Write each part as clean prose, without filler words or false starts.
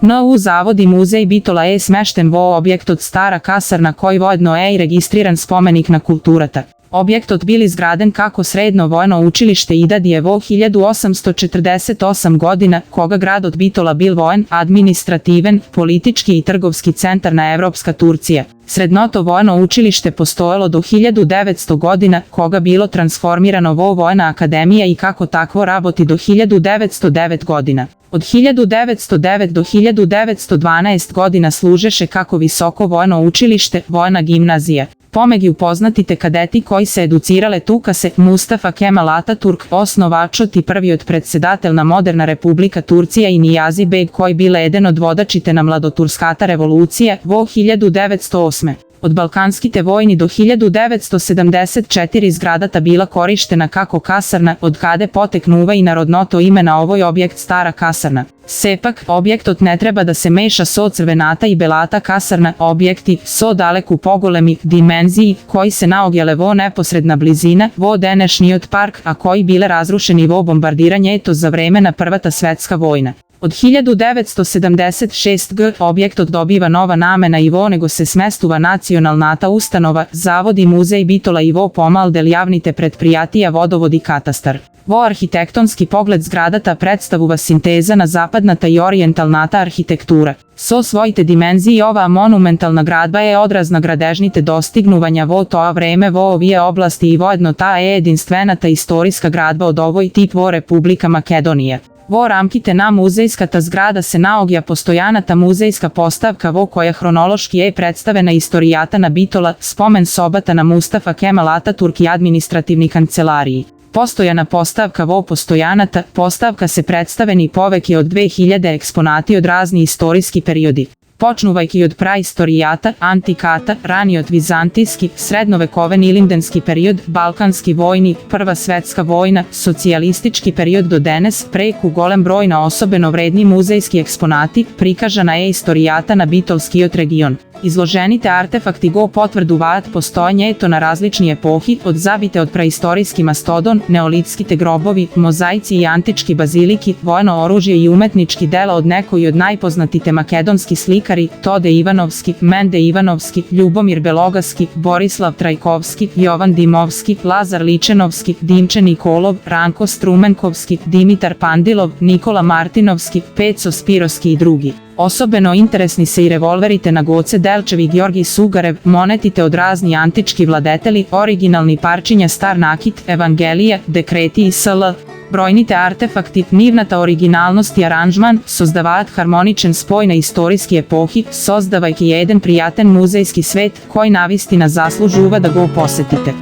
NU Zavod i muzej Bitola je smešten vo objekt od stara kasarna koji vojedno je i registriran spomenik na kulturata. Objekt od bili zgraden kako sredno vojno učilište i dad je vo 1848 godina, koga grad od Bitola bil vojen, administrativen, politički i trgovski centar na Evropska Turcija. Srednoto vojno učilište postojalo do 1900 godina, koga bilo transformirano vo vojna akademija i kako takvo raboti do 1909 godina. Od 1909 do 1912 godina služeše kako visoko vojno učilište, vojna gimnazija. Pomegi upoznatite kadeti koji se educirale tuka se Mustafa Kemal Ataturk, osnovačot i prvi od predsedatelna moderna Republika Turcija i Nijazi Beg koji bile jedan od vodačite na mladoturskata revolucija vo 1908. Od balkanskite vojni do 1974 zgradata bila korištena kako kasarna, od kade poteknuva i narodnoto ime na ovoj objekt stara kasarna. Sepak, objektot ne treba da se meša so crvenata i belata kasarna, objekti so daleku pogolemi dimenziji koji se naogjale vo neposredna blizina vo denešnjot park, a koji bile razrušeni vo bombardiranje eto za vremena Prvata svetska vojna. Od 1976 g objektot dobiva nova namena i vo nego se smestuva nacionalnata ustanova, zavod i muzej Bitola i vo pomaldel javnite predprijatija vodovod i katastar. Vo arhitektonski pogled zgradata predstavuva sinteza na zapadnata i orijentalnata arhitektura. So svojite dimenziji ova monumentalna gradba je odraz gradežnite dostignuvanja vo toa vreme vo ovije oblasti i vojedno ta je jedinstvenata istorijska gradba od ovoj tip vo Republika Makedonija. Vo ramkite na muzejskata zgrada se naogja postojanata muzejska postavka vo koja hronološki je predstavena istorijata na Bitola, spomen sobata na Mustafa Kemal Ataturk i administrativni kancelariji. Postojana postavka vo postojanata, postavka se predstaveni poveki od 2000 eksponati od razni istorijski periodi. Počnuvajki od praistorijata, antikata, rani od vizantijski, srednovekoven i lindenski period, balkanski vojni, Prva svetska vojna, socijalistički period do denes, preku golem brojna osobeno vredni muzejski eksponati, prikažana je istorijata na Bitolskiot region. Izloženite artefakti go potvrdu vat postojanje eto na različni epohi, od zabite od praistorijski mastodon, neolitskite grobovi, mozaici i antički baziliki, vojno oružje i umetnički dela od nekoj od najpoznatite makedonski slikari, Tode Ivanovski, Mende Ivanovski, Ljubomir Belogaski, Borislav Trajkovski, Jovan Dimovski, Lazar Ličenovski, Dimče Nikolov, Ranko Strumenkovski, Dimitar Pandilov, Nikola Martinovski, Peco Spiroski i drugi. Osobeno interesni se i revolverite na Goce Delčev i Georgij Sugarev, monetite od razni antički vladeteli, originalni parčinja Star Nakit, Evangelija, dekreti i sl. Brojnite artefakti, nivnata originalnost i aranžman, sozdavat harmoničen spoj na istorijski epohi, sozdavajki jedan prijaten muzejski svet koji navisti na zaslužuva da go posetite.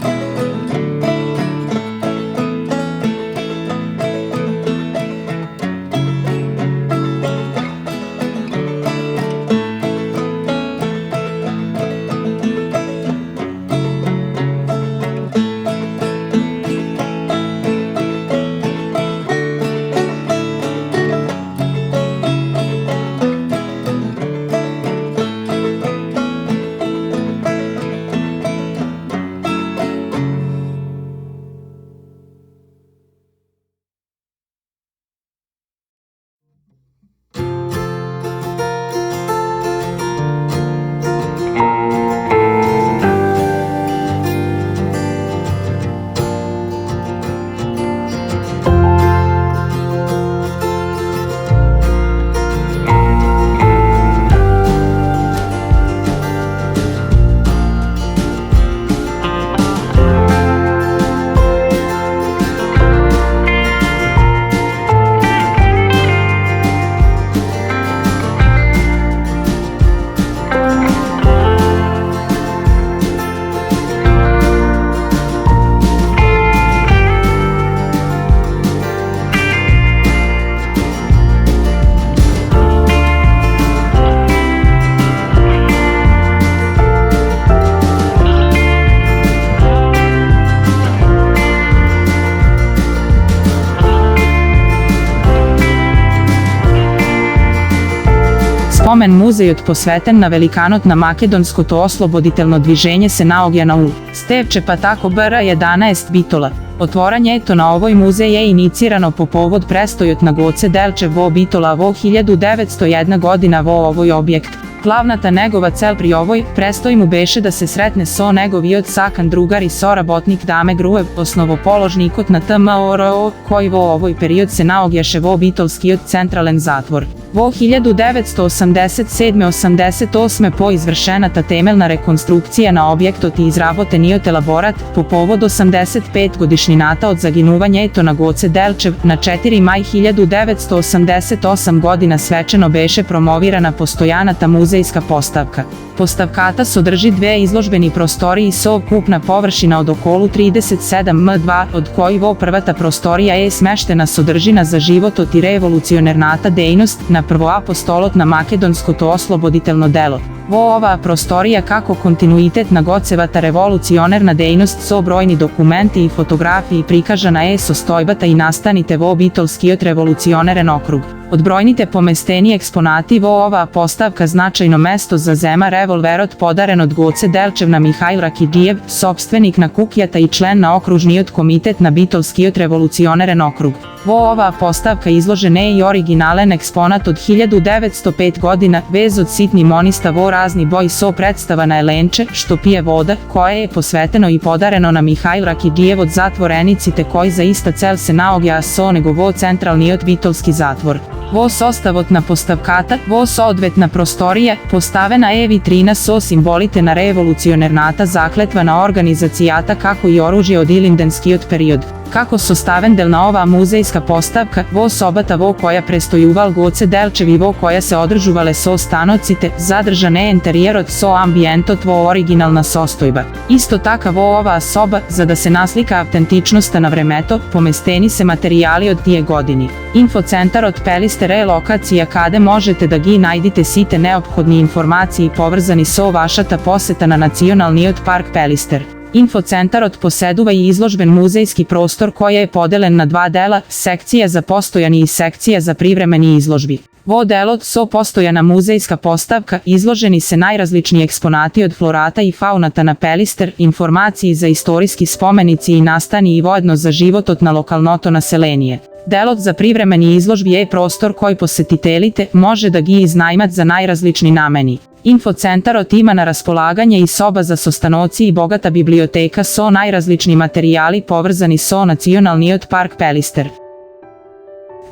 Spomen muzejot posveten na velikanot na makedonsko to osloboditelno dviženje se naogja na ul. Stevče pa tako BR 11 Bitola. Otvoranje eto na ovoj muzej je inicirano po povod prestojot na Goce Delčev vo Bitola vo 1901 godina vo ovoj objekt. Glavnata negova cel pri ovoj prestoj mu beše da se sretne so negovi od sakan drugar i sorabotnik dame Gruev, osnovopoložnikot na TMORO, koji vo ovoj period se naogjaše vo Bitolski od centralen zatvor. Vo 1987-88 po izvršenata temeljna rekonstrukcija na objektot i izraboteniot elaborat po povod 85 godišnjinata od zaginuvanja eto na Goce Delčev na 4. maj 1988 godina svečano beše promovirana postojanata muzejska postavka. Postavkata sodrži dve izložbeni prostoriji so kupna površina od okolu 37 m2, od koji vo prvata prostorija je smeštena sodržina za životot i revolucionernata dejnost na prvoapostolotna makedonsko osloboditelno delo. Vo ova prostorija kako kontinuitet na Gocevata revolucionerna dejnost so brojni dokumenti i fotografiji prikažana je so stojbata i nastanite vo Bitolskiot revolucioneren okrug. Odbrojnite pomesteni eksponati vo ova postavka značajno mesto za zema revolverot podaren od Goce Delčev na Mihajl Rakidijev, sopstvenik na Kukijata i člen na okružniot komitet na Bitolskiot revolucioneren okrug. Vo ova postavka izložen je i originalen eksponat od 1905 godina, vez od sitni monista vo razni boj so predstava na Elenče, što pije voda, koje je posveteno i podareno na Mihajl Rakidijev od zatvorenicite koji za ista cel se naogja so nego vo centralniot Bitolski zatvor. Vo sostavotna postavkata, vo so odvetna prostorija, postavena je vitrina so simbolite na revolucionernata zakletva na organizacijata kako i oružje od Ilindenskiot period. Kako sostaven delna ova muzejska postavka, vo sobata vo koja prestojuval Goce Delčev i vo koja se održuvale so stanocite, zadržane enterijerot so ambijentot vo originalna sostojba. Isto taka vo ova soba, za da se naslika autentičnost na vremeto, pomesteni se materijali od tije godini. Infocentar od Pelister je lokacija kade možete da gi najdite site neophodni informaciji povrzani so vašata poseta na nacionalniot park Pelister. Infocentar od poseduva i izložben muzejski prostor koji je podelen na dva dela, sekcija za postojani i sekcija za privremeni izložbi. Vo delo so postojana muzejska postavka, izloženi se najrazličniji eksponati od florata i faunata na Pelister, informaciji za istorijski spomenici i nastani i vojedno za životot na lokalnoto naselenije. Delot za privremeni izložbi je prostor koji posetitelite može da gi iznajmat za najrazlični nameni. Infocentar ima na raspolaganje i soba za sostanoci i bogata biblioteka so najrazlični materijali povrzani so nacionalniot park Pelister.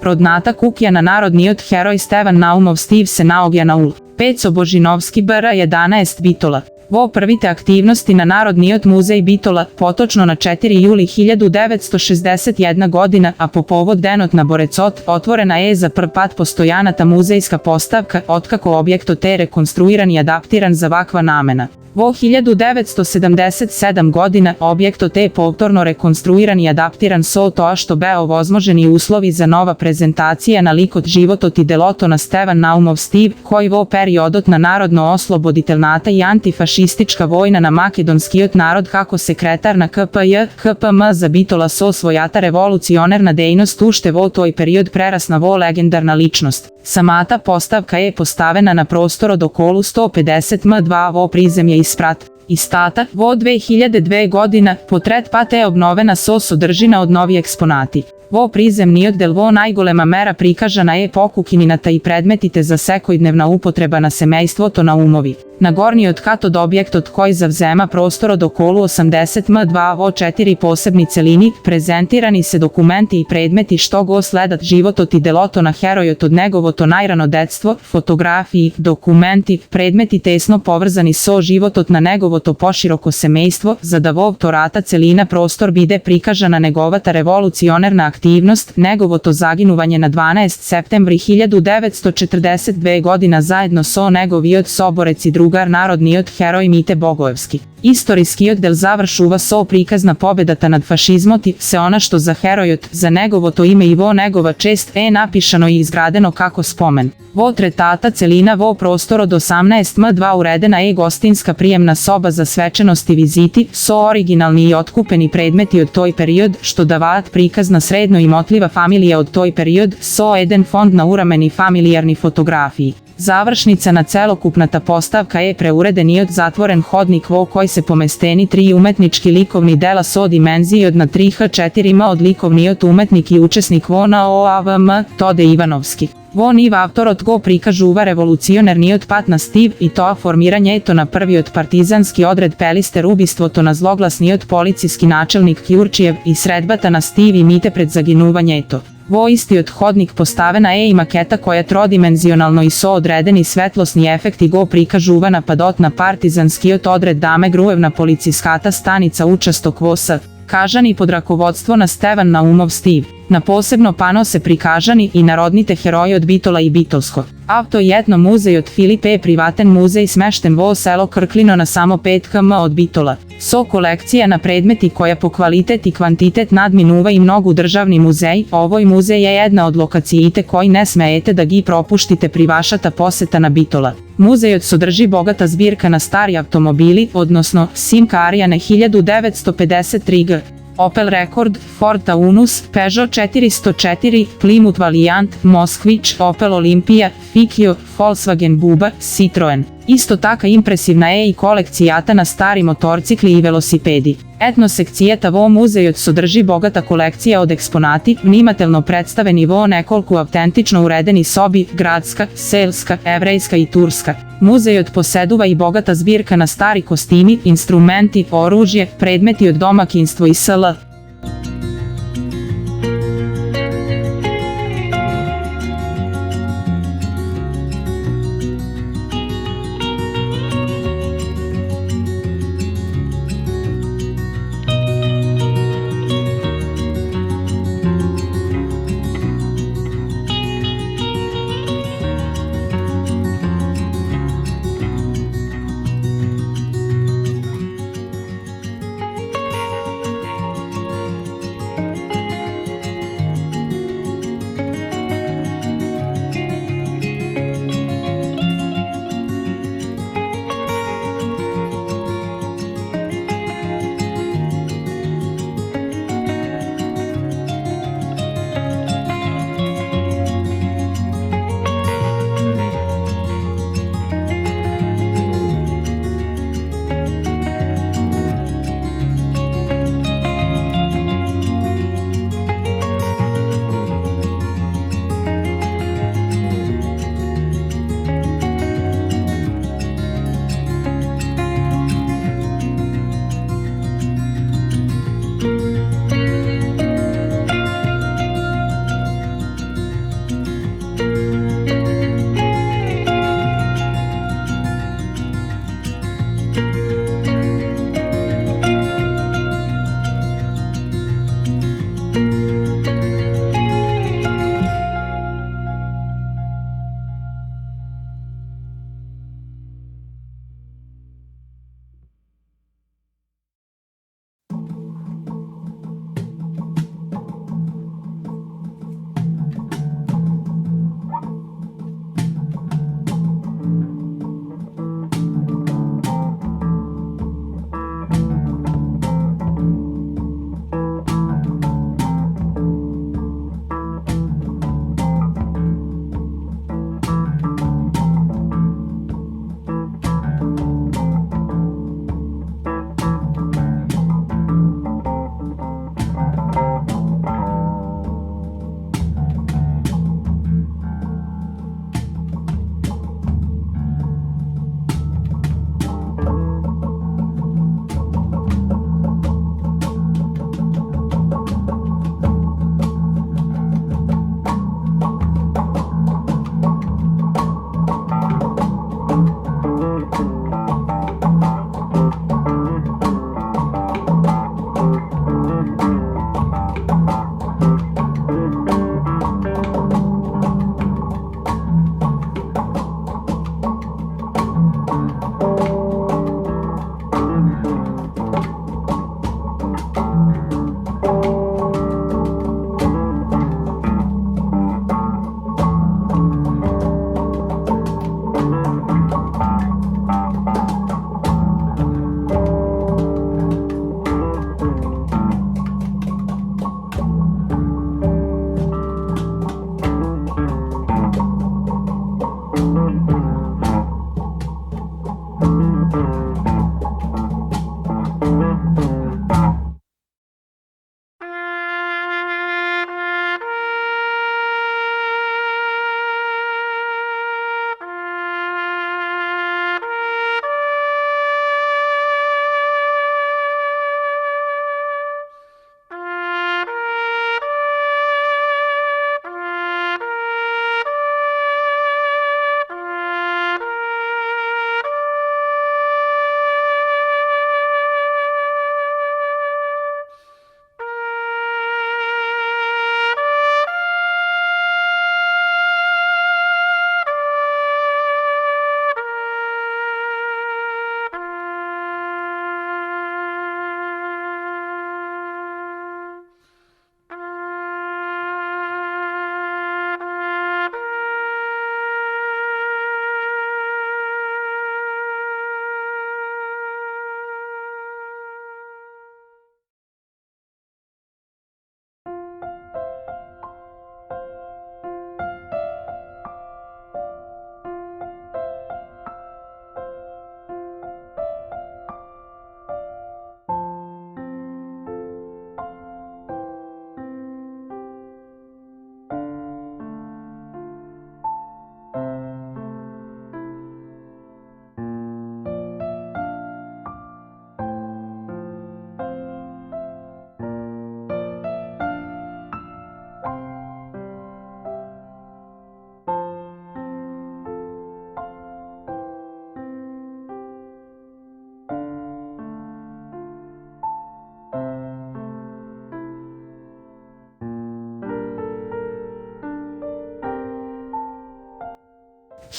Rodnata Kukijana narodniot heroj Stevan Naumov Stiv se naogja na ul. Peco Božinovski br. 11 Bitola. Vo prvite aktivnosti na Narodniot muzej Bitola, potočno na 4. juli 1961 godina, a po povod denot na Borecot, otvorena je za prv pat postojanata muzejska postavka, otkako objekto te rekonstruiran i adaptiran za vakva namena. Vo 1977 godina objekto te povtorno rekonstruiran i adaptiran so to što beo vozmoženi uslovi za nova prezentacija na likot životot i deloto na Stevan Naumov Stiv, koji vo periodot na narodno osloboditelnata i antifašistička vojna na makedonskiot narod kako sekretar na KPM za Bitola so svojata revolucionerna dejnost ušte vo toj period prerasna vo legendarna ličnost. Samata postavka je postavena na prostor od okolu 150 m2 vo prizemlje i sprat. Istata, vo 2002 godina, potret pate je obnovena so sodržina od novi eksponati. Vo prizemniot del vo najgolema mera prikažana je pokukininata i predmetite za sekojdnevna upotreba na semejstvo to na umovi. Na gornji od katod objekt od koji zavzema prostor od okolu 80 m2 vo 4 posebni celini, prezentirani se dokumenti i predmeti što go sledat životot i deloto na herojot od negovoto najrano detstvo, fotografiji, dokumenti, predmeti tesno povrzani so životot na negovoto poširoko semejstvo, za da vo torata celina prostor bide prikažana negovata revolucionerna aktivnost, negovoto zaginuvanje na 12 septembri 1942 godina zajedno so negoviot soborec i drugar narodniot heroj Mite Bogojevski. Istorijski oddel završuva so prikazna pobedata nad fašizmoti, se ona što za herojot, za negovoto ime i vo negova čest napišano i izgradeno kako spomen. Vo tretata celina vo prostor od 18 m2 uredena je gostinska prijemna soba za svečanost i viziti, so originalni i otkupeni predmeti od toj period, što davat prikazna sredno i motljiva familija od toj period, so eden fond na urameni familijarni fotografiji. Završnica na celokupna ta postavka je preureden i od zatvoren hodnik vo koji se pomesteni 3 umetnički likovni dela so dimenziji od na 3h4 ima od likovni od umetnik i učesnik vo na OAVM Tode Ivanovski. Vo niv avtor od go prikažu uva revolucionerni od pat na stiv i to formiranje to na prvi od partizanski odred pelister ubistvo to na zloglasni od policijski načelnik Kjurčijev i sredbata na stiv i mite pred zaginuvanje to. Vo isti od hodnik postavena i maketa koja trodimenzionalno i so odredeni svetlosni efekti go prikažu uva napadot na partizanski od odred dame Grujevna policijskata stanica učastok vosa. Kažani pod rakovodstvo na Stevan Naumov stiv. Na posebno pano se prikažani i narodnite heroji od Bitola i Bitolsko. Avto jedno muzej od Filipe privaten muzej smešten vo selo Krklino na samo 5 km od Bitola. So kolekcija na predmeti koja po kvalitet i kvantitet nadminuva i mnogu državni muzej. Ovoj muzej je jedna od lokacijite koji ne smejete da gi propuštite pri vašata poseta na Bitola. Muzej od sodrži bogata zbirka na stari automobili, odnosno Simca Ariane 1953 g. Opel Rekord, Ford Taunus, Peugeot 404, Plymouth Valiant, Moskvić, Opel Olimpija, Fikio, Volkswagen Buba, Citroen. Isto taka impresivna je i kolekcijata na stari motorcikli i velosipedi. Etnosekcijeta vo muzej od sodrži bogata kolekcija od eksponati, vnimatelno predstaveni vo nekoliko autentično uredeni sobi, gradska, selska, evrejska i turska. Muzej od poseduva i bogata zbirka na stari kostimi, instrumenti, oružje, predmeti od domaćinstva i sl.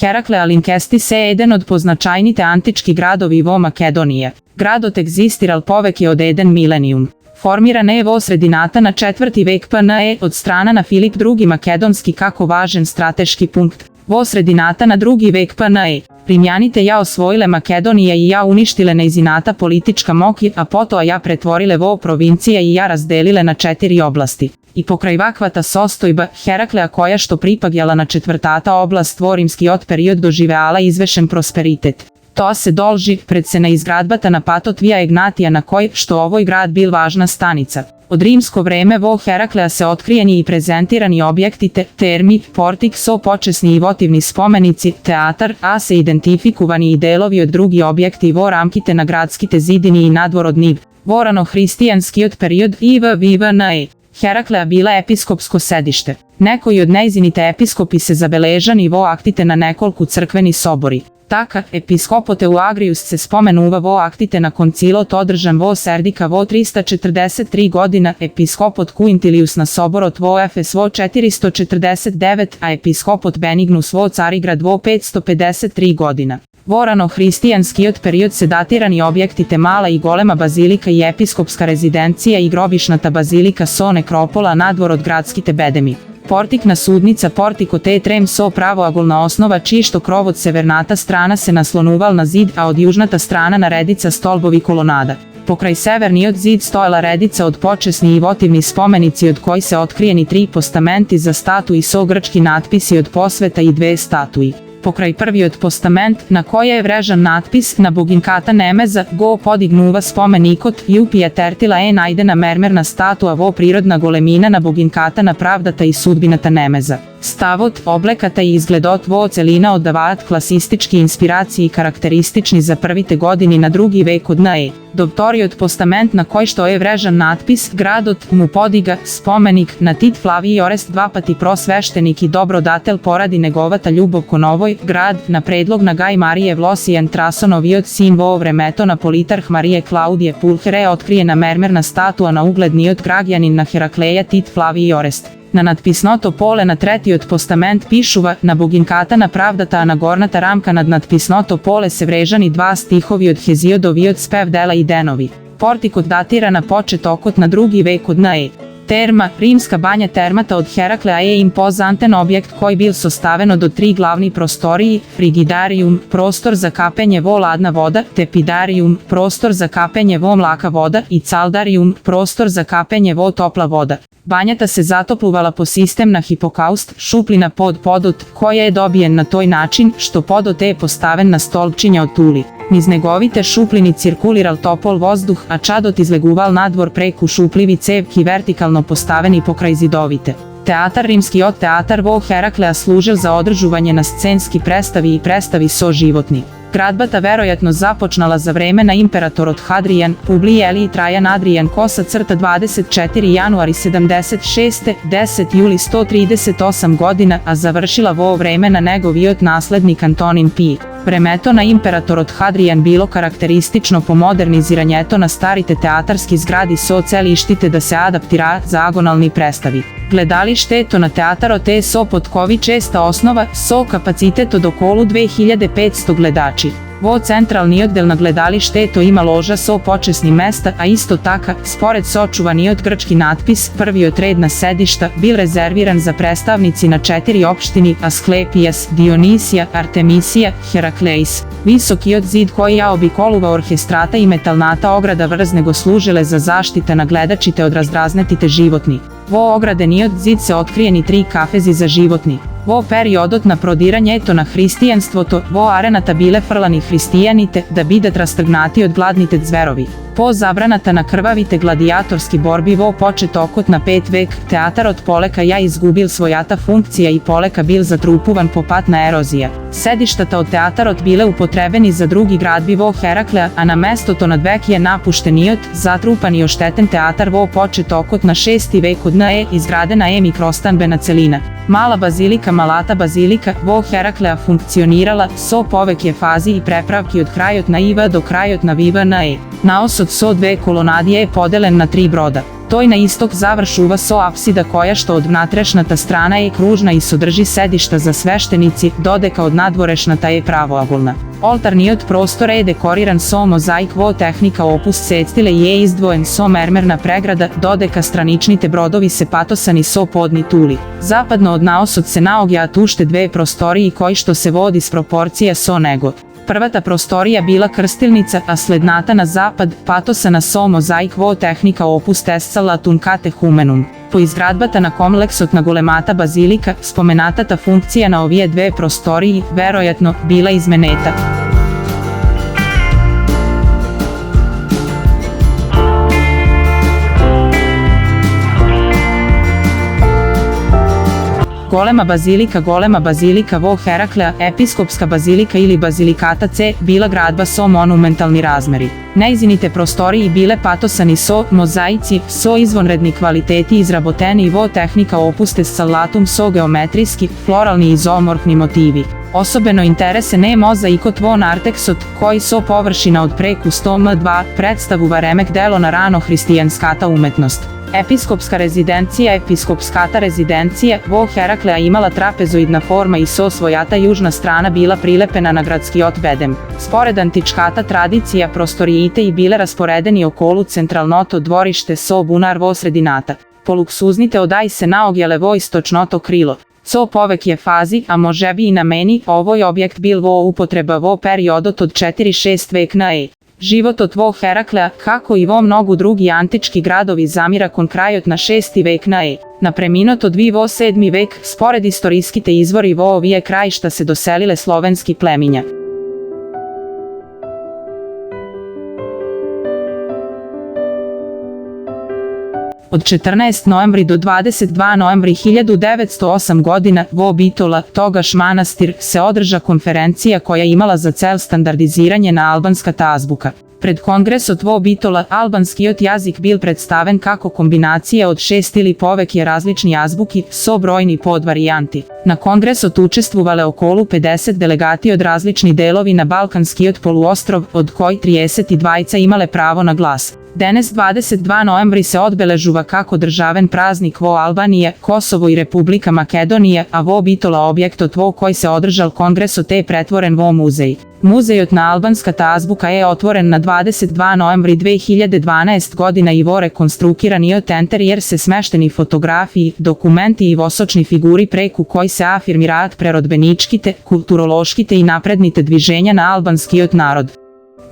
Heraklea Linkestis je jedan od poznačajnite antički gradovi vo Makedonije. Gradot egzistiral poveke od 1 milenijum. Formirana je vo sredinata na 4. vek PNE od strana na Filip II Makedonski kako važan strateški punkt. Vo sredinata na 2. vek PNE. Rimljanite ja osvojile Makedonije i ja uništile neizinata politička moki, a poto ja pretvorile vo provincija i ja razdelile na 4 oblasti. I pokraj vakvata sostojba Heraklea koja što pripagjala na četvrtata oblast vo rimski od period doživeala izvešen prosperitet. To se dolži pred se na izgradbata na patot via Egnatija na koj što ovoj grad bil važna stanica. Od rimsko vreme vo Heraklea se otkrijeni i prezentirani objekti termi, portik so počesni i votivni spomenici, teatar, a se identifikovani i delovi od drugi objekti vo ramkite na gradskite zidini i nadvor od niv. Vorano hristijanski od period IVVNE. Heraklea bila episkopsko sedište. Nekoj od neizinite episkopi se zabeležani vo aktite na nekolku crkveni sobori. Taka, episkopote u Agrius se spomenuva vo aktite na koncilot održan vo Serdika vo 343 godina, episkopot Quintilius na soborot vo Efes vo 449, a episkopot Benignus vo Carigrad vo 553 godina. Vorano hristijanski od period se datirani objektite mala i golema bazilika i episkopska rezidencija i grobišnata bazilika so nekropola nadvor od gradskite bedemi. Portik na sudnica portiko te trem so pravoagulna osnova čišto krov od severnata strana se naslonuval na zid, a od južnata strana na redica stolbovi kolonada. Pokraj severni od zid stojala redica od počesni i votivni spomenici od koji se otkrijeni 3 postamenti za statuji so grčki natpisi od posveta i 2 statuji. Pokraj prvi od postament, na koje je vrežan natpis na Boginkata Nemeza, go podignuva spomenikot, Jupija tertila najdena mermerna statua vo prirodna golemina na Boginkata na pravdata i sudbinata Nemeza. Stavot, oblekata i izgledot vo celina oddavaat klasistički inspiraciji karakteristični za prvite godini na 2. vek od NE. Doktori od postament na koji što je vrežan natpis, gradot mu podiga, spomenik, na tit Flaviji Orest dvapati prosveštenik i dobrodatel poradi negovata ljubov konovoj, grad, na predlog na Gaj Marije Vlosijan Trasonoviot sin vo vremeto na politarh Marije Klaudije Pulhere otkrijena mermerna statua na ugledni od Gragjanin na Herakleja tit Flaviji Orest. Na nadpisnoto pole na 3. od postament pišuva, na Boginkata na pravdata a na gornata ramka nad nadpisnoto pole se vrežani 2 stihovi od Heziodovi od spev dela i denovi. Portikot datira na počet okot na 2. vek od NE. Terma, rimska banja termata od Heraklea je impozanten objekt koji bil sostaven od 3 glavni prostoriji, frigidarium, prostor za kapenje vo ladna voda, tepidarium, prostor za kapenje vo mlaka voda i caldarium, prostor za kapenje vo topla voda. Banjata se zatopluvala po sistem na hipokaust, šuplina pod podot, koja je dobijen na toj način što podot je postaven na stolpčinja od tuli. Niz negovite šuplini cirkuliral topol vozduh, a čadot izleguval nadvor preku šupljivi cevki vertikalno postaveni pokraj zidovite. Teatar rimski od teatar vo Heraklea služil za održuvanje na scenski predstavi i predstavi so životni. Gradbata verojatno započnala za vremena imperatorot Hadrian, Publij Elij Trajan Adrian Kosa crta 24. januari 76. 10. juli 138 godina, a završila vo vremena negoviot naslednik Antonin Pi. Vremeto na imperatorot Hadrian bilo karakteristično po moderniziranje na starite teatarski zgradi so celištite da se adaptira za agonalni predstavi. Gledalište to na teatarot so potkovi česta osnova, so kapacitet od okolu 2500 gledači. Vo centralni oddel na gledalište to ima loža so počesni mesta, a isto taka, spored sočuvani od grčki natpis, prvi od redna sedišta, bil rezerviran za predstavnici na 4 opštini, Asklepijas, Dionisija, Artemisija, Herakleis. Visoki od zid koji ja obikoluva orkestrata i metalnata ograda vrz nego služile za zaštita na gledačite od razdraznetite životni. Vo ograde ni od zid se otkrijeni 3 kafezi za životni. Vo periodot na prodiranje to na hristijanstvo to, vo arenata bile frlani hristijanite, da bidet rastrgnati od gladnite zverovi. Po zabranata na krvavite gladijatorski borbi vo počet okot na 5 vek, teatar od poleka ja izgubil svojata funkcija i poleka bil zatrupuvan popatna erozija. Sedištata od teatarot bile upotrebeni za drugi gradbi vo Heraklea, a na mesto to nad vek je napušteniot, zatrupan i ošteten teatar vo počet okot na 6. vek od NE izgradena je mikrostanbena celina. Mala bazilika Malata bazilika vo Heraklea funkcionirala so povekje fazi i prepravki od krajot na IV do krajot na VV NE. Naos od so 2 kolonadije je podelen na 3 broda. toj na istok završuva so apsida koja što od vnatrešnata strana je kružna i sodrži sedišta za sveštenici, dodeka od nadvorešnata je pravoagulna. Oltarni od prostora je dekoriran so mozaik vo tehnika opus sectile i je izdvojen so mermerna pregrada, dodeka straničnite brodovi se patosani so podni tuli. Zapadno od naosod se naogja tušte dve prostoriji koji što se vodi s proporcija so nego. Prvata prostorija bila krstilnica, a slednata na zapad, patosana so mozaik vo tehnika opus tescala tun catechumenum. Po izgradbata na komleksot na golemata bazilika, spomenatata funkcija na ovije dve prostoriji, verojatno, bila izmeneta. Golema bazilika vo Heraklea, episkopska bazilika ili bazilikata C, bila gradba so monumentalni razmeri. Neizinite prostoriji bile patosani so mozaici, so izvanredni kvaliteti izraboteni vo tehnika opuste salatum so geometrijski, floralni i zoomorfni motivi. Osobeno interese ne mozaikot von arteksot, koji so površina od preku 100 m2, predstavuva remek delo na rano hristijanskata umetnost. Episkopskata rezidencija vo Heraklea imala trapezoidna forma i so svojata južna strana bila prilepena na gradski bedem. Spored antičkata tradicija prostorijite i bile rasporedeni okolu centralnoto dvorište so bunar vo sredinata. Poluksuznite odaj se naogjele vo istočnoto krilo. Co povek je fazi, a može bi i nameni, ovoj objekt bil vo upotreba vo periodot od 4-6 vek na Život od vo Heraklea, kako i vo mnogu drugi antički gradovi zamira kon krajot na 6. vek na Na preminot od vi vo 7. vek, spored istorijskite izvori vo ovije krajišta se doselile slovenski pleminja. Od 14. novembri do 22. novembri 1908 godina vo Bitola, Togaš manastir, se održa konferencija koja imala za cel standardiziranje na albanskata azbuka. Pred kongres od vo Bitola, albanski jazik bil predstaven kako kombinacija od 6 ili povek je različni azbuki, so brojni podvarijanti. Na kongres učestvovale okolu 50 delegati od različni delovi na Balkanski poluostrov, od koji 32 imale pravo na glas. Danas 22. novembri se odbeležuva kako državen praznik vo Albanije, Kosovo i Republika Makedonije, a vo Bitola objekt od vo koji se održal kongres je pretvoren vo muzej. Muzej na albanskata azbuka je otvoren na 22. novembri 2012 godina i vo rekonstrukiran i interijer se smešteni fotografiji, dokumenti i vosočni figuri preku koji se afirmirat prerodbeničkite, kulturološkite i naprednite dviženja na albanski narod.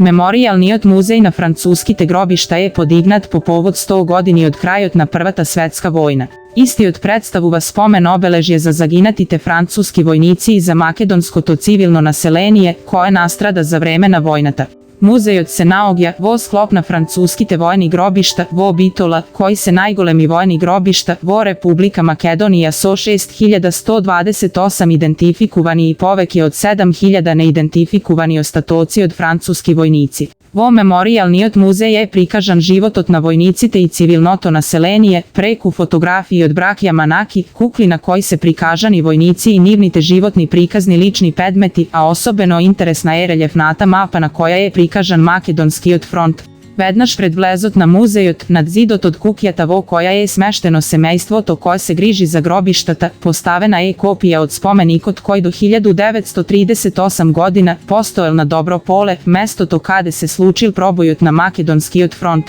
Memorijalni muzej na francuskite grobišta je podignat po povod 100 godini od krajotna Prvata svetska vojna. Isti predstavuva spomen obeležje za zaginatite francuski vojnici i za makedonsko to civilno naselenije koje nastrada za vremena vojnata. Muzej se naogja vo sklopna francuskite vojni grobišta vo Bitola, koji se najgolemi vojni grobišta vo Republika Makedonija so 6128 identifikovani i povek je od 7000 neidentifikovani ostatoci od francuski vojnici. Vo memorijalni muzej je prikažan život na vojnicite i civilnoto naselenije, preku fotografiji od brakja Manaki, kukli na koji se prikažani vojnici i nivnite životni prikazni lični predmeti, a osobeno interesna je reljefnata mapa na koja je prikažan makedonski front. Vednaš pred vlezot na muzejot, nad zidot od kukjata vo koja je smešteno semejstvo to koje se griži za grobištata, postavena je kopija od spomenikot koji do 1938 godina postojal na dobro pole, mesto to kade se slučil probojot na makedonski front.